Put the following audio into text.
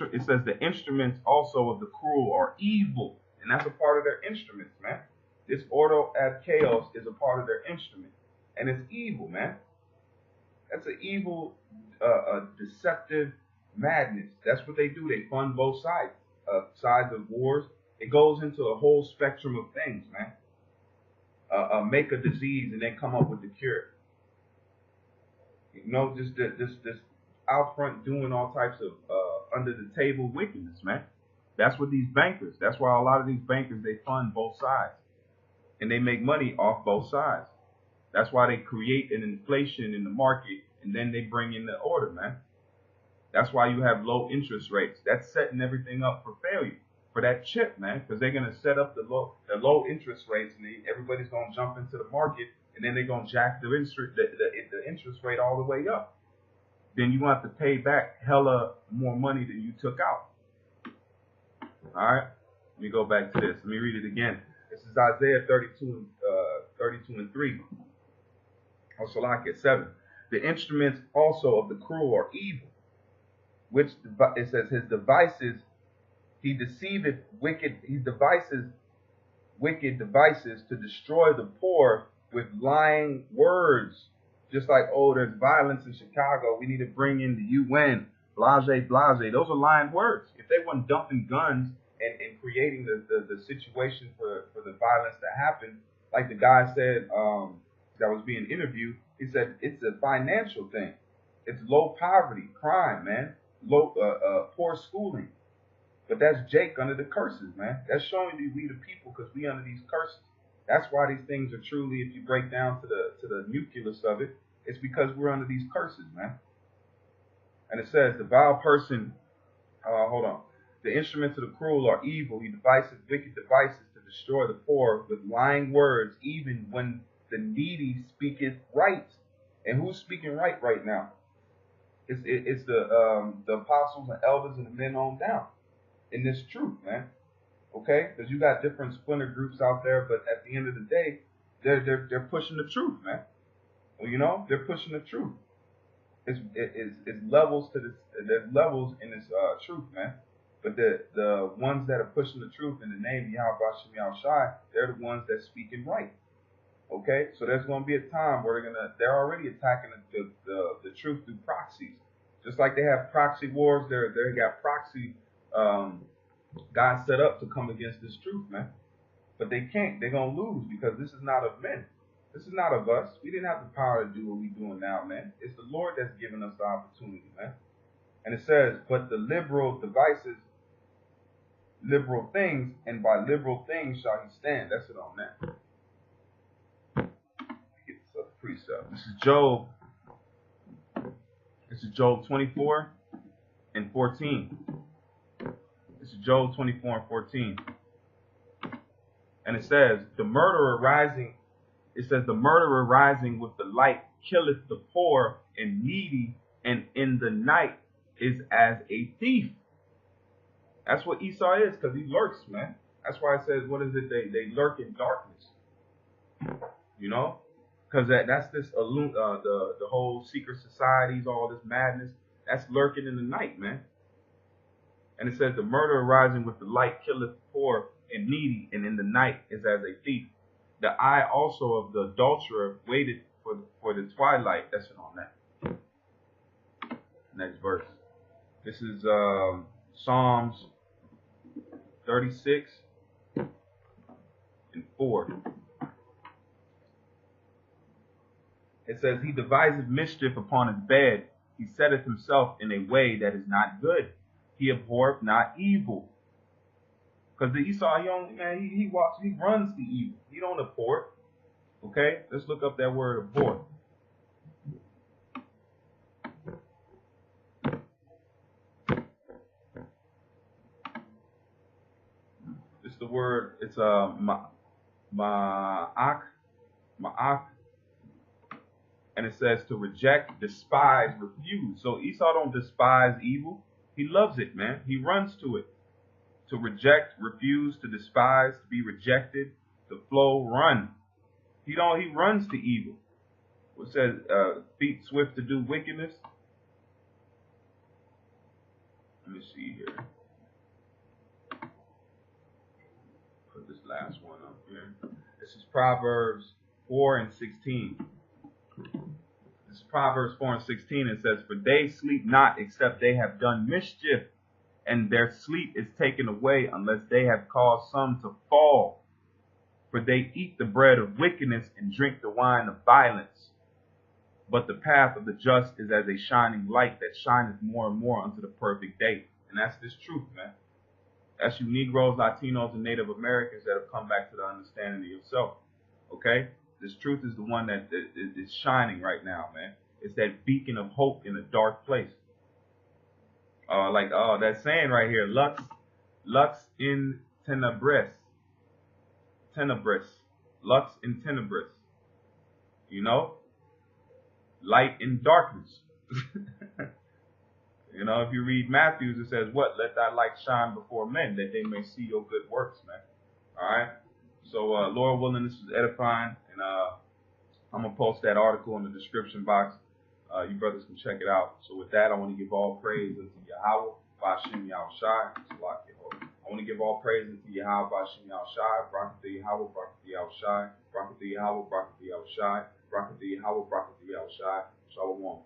it says the instruments also of the cruel are evil, and that's a part of their instruments, man. This Ordo ab chaos is a part of their instrument, and it's evil, man. That's an evil, deceptive madness. That's what they do. They fund both sides, sides of wars. It goes into a whole spectrum of things, man. Make a disease and then come up with the cure. You know, just this out front doing all types of under the table wickedness, man. That's what these bankers. That's why a lot of these bankers, they fund both sides, and they make money off both sides. That's why they create an inflation in the market, and then they bring in the order, man. That's why you have low interest rates. That's setting everything up for failure for that chip, man, because they're gonna set up the low interest rates, and everybody's gonna jump into the market, and then they're gonna jack the interest rate all the way up. Then you have to pay back hella more money than you took out. All right, let me go back to this. Let me read it again. This is Isaiah 32 and 3. Or Salakia 7. The instruments also of the cruel are evil, which it says his devices, he deceiveth wicked, he devises wicked devices to destroy the poor with lying words. Just like, oh, there's violence in Chicago, we need to bring in the UN, blase, blase. Those are lying words. If they weren't dumping guns and creating the situation for the violence that happened, like the guy said that was being interviewed, he said it's a financial thing. It's low poverty, crime, man, low poor schooling. But that's Jake under the curses, man. That's showing you we the people because we under these curses. That's why these things are truly, if you break down to the nucleus of it, it's because we're under these curses, man. And it says, the vile person, hold on. The instruments of the cruel are evil. He devises wicked devices to destroy the poor with lying words, even when the needy speaketh right. And who's speaking right now? It's the apostles and elders and the men on down in this truth, man. Okay, because you got different splinter groups out there, but at the end of the day, they're pushing the truth, man. Well, you know, they're pushing the truth. It's levels to this. There's levels in this truth, man. But the ones that are pushing the truth in the name of Yahweh Shem Yahushai, they're the ones that's speaking right. Okay, so there's going to be a time where they're already attacking the truth through proxies. Just like they have proxy wars, they got proxy guys set up to come against this truth, man. But they can't. They're going to lose because this is not of men. This is not of us. We didn't have the power to do what we're doing now, man. It's the Lord that's given us the opportunity, man. And it says, but the liberal devices, liberal things, and by liberal things shall he stand. That's it on that. Get this other precept. This is Job. This is Job 24 and 14. This is Job 24 and 14. And it says, the murderer rising with the light killeth the poor and needy, and in the night is as a thief. That's what Esau is, because he lurks, man. That's why it says, what is it? They lurk in darkness. You know? Because that's this the whole secret societies, all this madness, that's lurking in the night, man. And it says, the murderer rising with the light killeth the poor and needy, and in the night is as a thief. The eye also of the adulterer waited for the twilight. That's it on that. Next verse. This is Psalms 36 and 4. It says, he deviseth mischief upon his bed. He setteth himself in a way that is not good. He abhorreth not evil. Because the Esau, he runs the evil. He don't abhor it. Okay? Let's look up that word abhor. It's the word, it's ma'ak, and it says to reject, despise, refuse. So Esau don't despise evil. He loves it, man. He runs to it. To reject, refuse, to despise, to be rejected, to flow, run. He runs to evil. It says feet swift to do wickedness. Let me see here. Put this last one up here. This is Proverbs 4 and 16. This is Proverbs 4 and 16. It says, "For they sleep not except they have done mischief, and their sleep is taken away unless they have caused some to fall. For they eat the bread of wickedness and drink the wine of violence. But the path of the just is as a shining light that shineth more and more unto the perfect day." And that's this truth, man. That's you Negroes, Latinos, and Native Americans that have come back to the understanding of yourself. Okay? This truth is the one that is shining right now, man. It's that beacon of hope in a dark place. That saying right here, lux in tenebris. Lux in tenebris. You know? Light in darkness. You know, if you read Matthew, it says, what? Let thy light shine before men, that they may see your good works, man. All right? So, Lord willing, this is edifying. And I'm going to post that article in the description box. You brothers can check it out. So with that, I want to give all praise unto Yahweh, Ba'ashem Yahushai. I want to give all praise unto Yahweh, Ba'ashem Yahushai. Barakatah Yahweh, Barakatah Yahushai. Barakatah Yahweh, Barakatah Yahushai. Barakatah Yahweh, Barakatah Yahushai. Shalom.